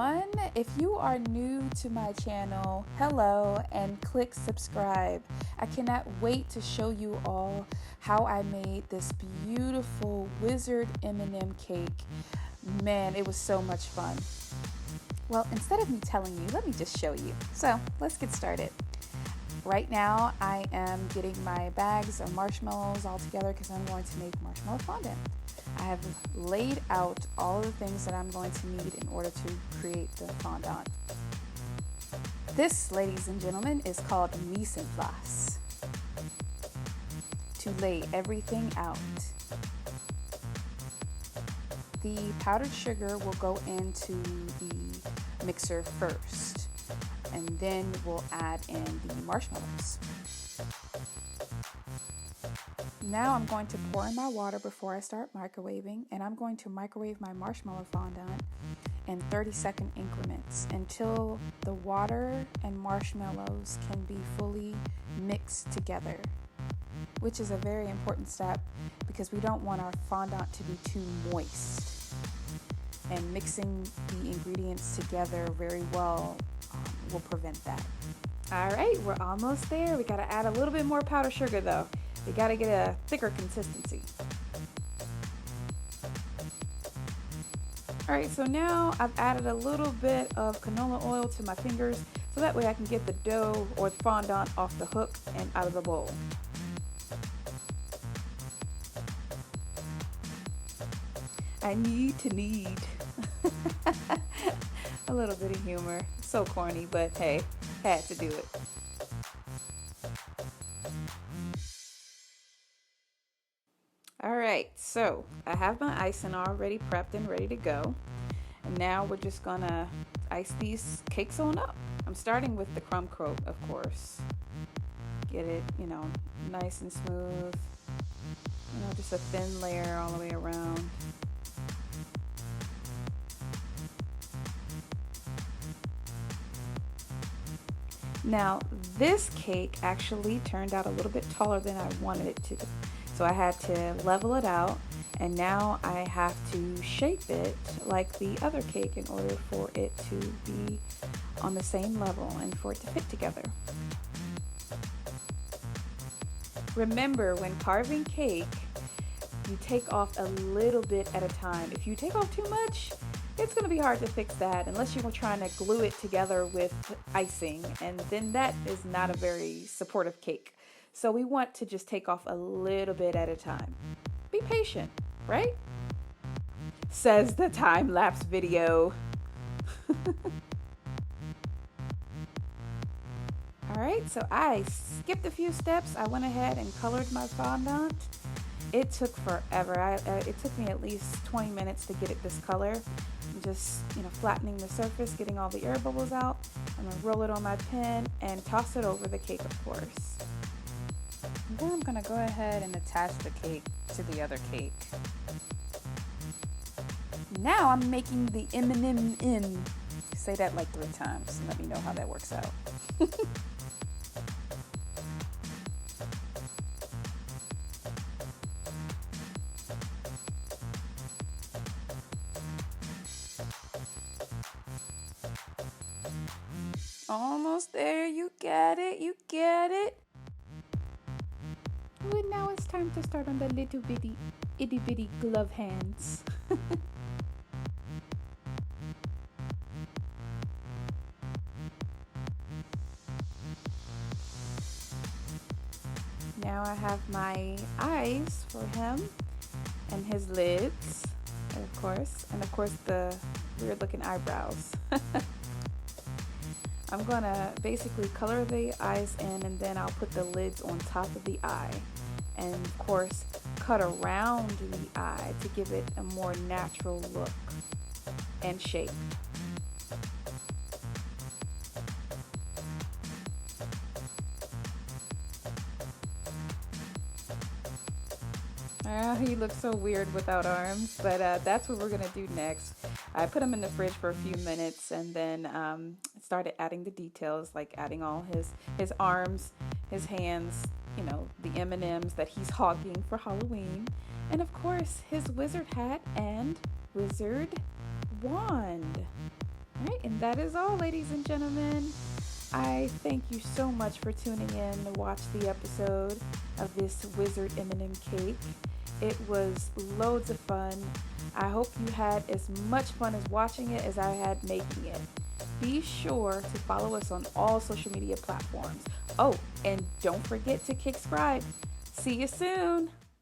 everyone. If you are new to my channel, hello and click subscribe. I cannot wait to show you all how I made this beautiful wizard M&M cake. Man, it was so much fun. Well, instead of me telling you, let me just show you. So let's get started. Right now I am getting my bags of marshmallows all together because I'm going to make marshmallow fondant. I have laid out all the things that I'm going to need in order to create the fondant. This, ladies and gentlemen, is called mise en place. To lay everything out. The powdered sugar will go into the mixer first, and then we'll add in the marshmallows. Now I'm going to pour in my water before I start microwaving, and I'm going to microwave my marshmallow fondant in 30-second increments until the water and marshmallows can be fully mixed together, which is a very important step because we don't want our fondant to be too moist. And mixing the ingredients together very well will prevent that. All right, we're almost there. We got to add a little bit more powdered sugar though. We got to get a thicker consistency. All right, so now I've added a little bit of canola oil to my fingers so that way I can get the dough or the fondant off the hook and out of the bowl. I need a little bit of humor. So corny, but hey, had to do it. All right, so I have my icing already prepped and ready to go. And now we're just gonna ice these cakes on up. I'm starting with the crumb coat, of course. Get it, nice and smooth. Just a thin layer all the way around. Now, this cake actually turned out a little bit taller than I wanted it to. So I had to level it out, and now I have to shape it like the other cake in order for it to be on the same level and for it to fit together. Remember, when carving cake, you take off a little bit at a time. If you take off too much, it's going to be hard to fix that unless you were trying to glue it together with icing, and then that is not a very supportive cake. So we want to just take off a little bit at a time. Be patient, right? Says the time-lapse video. All right, so I skipped a few steps. I went ahead and colored my fondant. It took forever. It took me at least 20 minutes to get it this color. I'm just, flattening the surface, getting all the air bubbles out. I'm gonna roll it on my pen and toss it over the cake, of course. And then I'm gonna go ahead and attach the cake to the other cake. Now I'm making the M&M. Say that like 3 times and let me know how that works out. Almost there, you get it. Well, now it's time to start on the little bitty, itty bitty glove hands. Now I have my eyes for him and his lids, of course, and of course the weird looking eyebrows. I'm gonna basically color the eyes in, and then I'll put the lids on top of the eye, and of course cut around the eye to give it a more natural look and shape. He looks so weird without arms, but that's what we're gonna do next. I put him in the fridge for a few minutes and then started adding the details, like adding all his arms, his hands, the M&Ms that he's hogging for Halloween, and of course his wizard hat and wizard wand. All right, that is all, ladies and gentlemen. I thank you so much for tuning in to watch the episode of this Wizard M&M cake. It was loads of fun. I hope you had as much fun as watching it as I had making it. Be sure to follow us on all social media platforms. Oh, and don't forget to kick subscribe. See you soon.